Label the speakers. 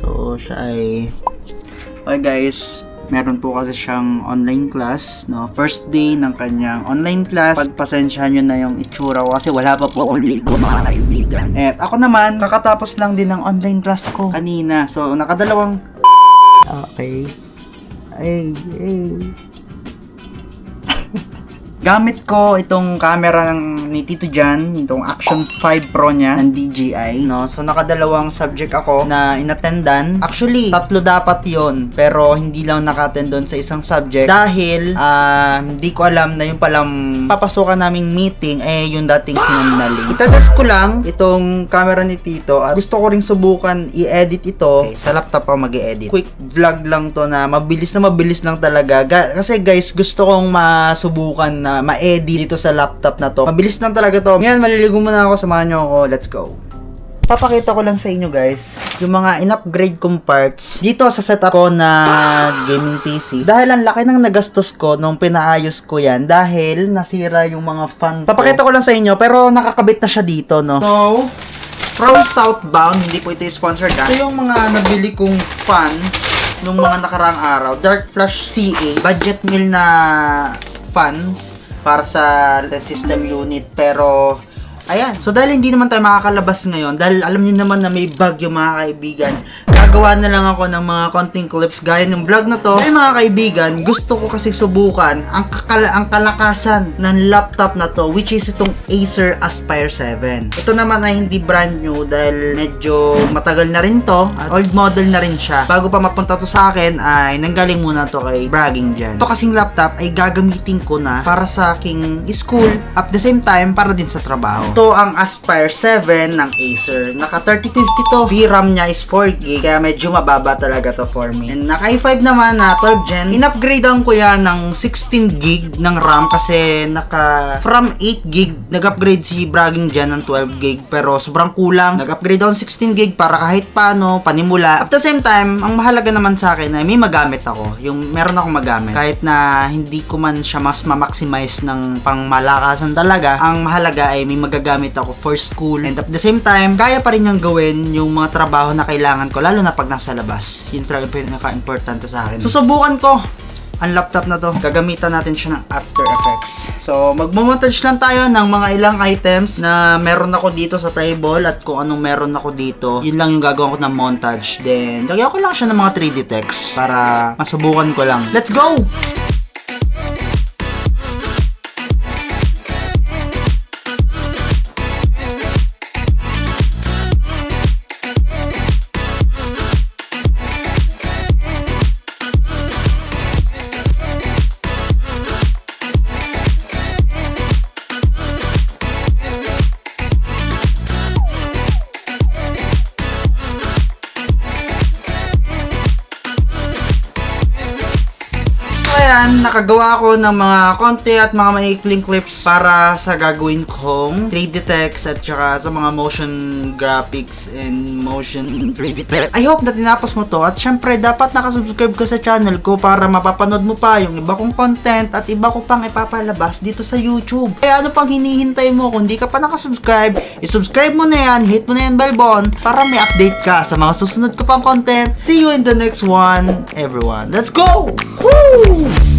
Speaker 1: So, siya ay... Okay guys, meron po kasi siyang online class, no? First day ng kanyang online class. Pagpasensyahan nyo na yung itsura ko kasi wala pa po akong ligo, mga kaibigan. At ako naman, kakatapos lang din ng online class ko kanina. So, nakadalawang... Okay. Ay. Gamit ko itong camera ni Tito Jan, itong Action 5 Pro niya, ng DJI, no? So, nakadalawang subject ako na inattendan. Actually, 3 dapat yon, pero hindi lang naka-attend doon sa isang subject dahil, hindi ko alam na yung palang papasukan naming meeting, yung dating sinunnaling. Itatest ko lang itong camera ni Tito at gusto ko ring subukan i-edit ito. Okay, sa laptop ako mag-i-edit. Quick vlog lang to na mabilis lang talaga. Kasi guys, gusto kong masubukan na ma-edit dito sa laptop na to. Mabilis lang talaga to. Ngayon, maliligo muna ako. Samahan nyo ako. Let's go. Papakita ko lang sa inyo guys, yung mga in-upgrade kong parts dito sa setup ko na gaming PC. Dahil ang laki ng nagastos ko nung pinaayos ko yan dahil nasira yung mga fan ko. Papakita ko lang sa inyo pero nakakabit na siya dito, no? So, from Southbound, hindi po ito sponsored ha. Ito yung mga nabili kong fan nung mga nakaraang araw. Dark Flash CA. Budget meal na fans para sa system unit, pero ayan. So dahil hindi naman tayo makakalabas ngayon, dahil alam niyo naman na may bagyo mga kaibigan, gagawa na lang ako ng mga konting clips gaya ng vlog na to. Dahil mga kaibigan, gusto ko kasi subukan ang kalakasan ng laptop na to, which is itong Acer Aspire 7. Ito naman ay hindi brand new dahil medyo matagal na rin to at old model na rin siya. Bago pa mapunta to sa akin ay nanggaling muna to kay Bragging Jan. Ito kasing laptop ay gagamitin ko na para sa aking school at the same time para din sa trabaho. Ito ang Aspire 7 ng Acer. Naka 3050 to. VRAM niya is 4GB kaya medyo mababa talaga to for me. And naka i5 naman na 12 Gen. In-upgradean ko yan ng 16GB ng RAM kasi from 8GB nag-upgrade si Bragging Jan ng 12GB pero sobrang kulang. Nag-upgrade ako ng 16GB para kahit paano panimula. At the same time, ang mahalaga naman sa akin ay may magamit ako. Yung meron akong magamit. Kahit na hindi ko man siya mas ma-maximize ng pangmalakasan talaga, ang mahalaga ay may magagamit ako for school. And at the same time, kaya pa rin niyang gawin yung mga trabaho na kailangan ko, lalo na pag nasa labas. Yun talaga pinaka-importante sa akin. Susubukan ko ang laptop na to. Gagamitan natin siya ng After Effects. So, magmamontage lang tayo ng mga ilang items na meron ako dito sa table at kung anong meron ako dito. Yun lang yung gagawin ko ng montage. Then, lagyan ko lang siya ng mga 3D text para masubukan ko lang. Let's go! Ayan, nakagawa ako ng mga konti at mga maikling clips para sa gagawin kong 3D text at saka sa mga motion graphics and motion 3D text. I hope na tinapos mo to at syempre dapat nakasubscribe ka sa channel ko para mapapanood mo pa yung iba kong content at iba ko pang ipapalabas dito sa YouTube. Kaya ano pang hinihintay mo? Kung di ka pa nakasubscribe, isubscribe mo na yan, hit mo na yan bell button para may update ka sa mga susunod ko pang content. See you in the next one, everyone. Let's go! Woo!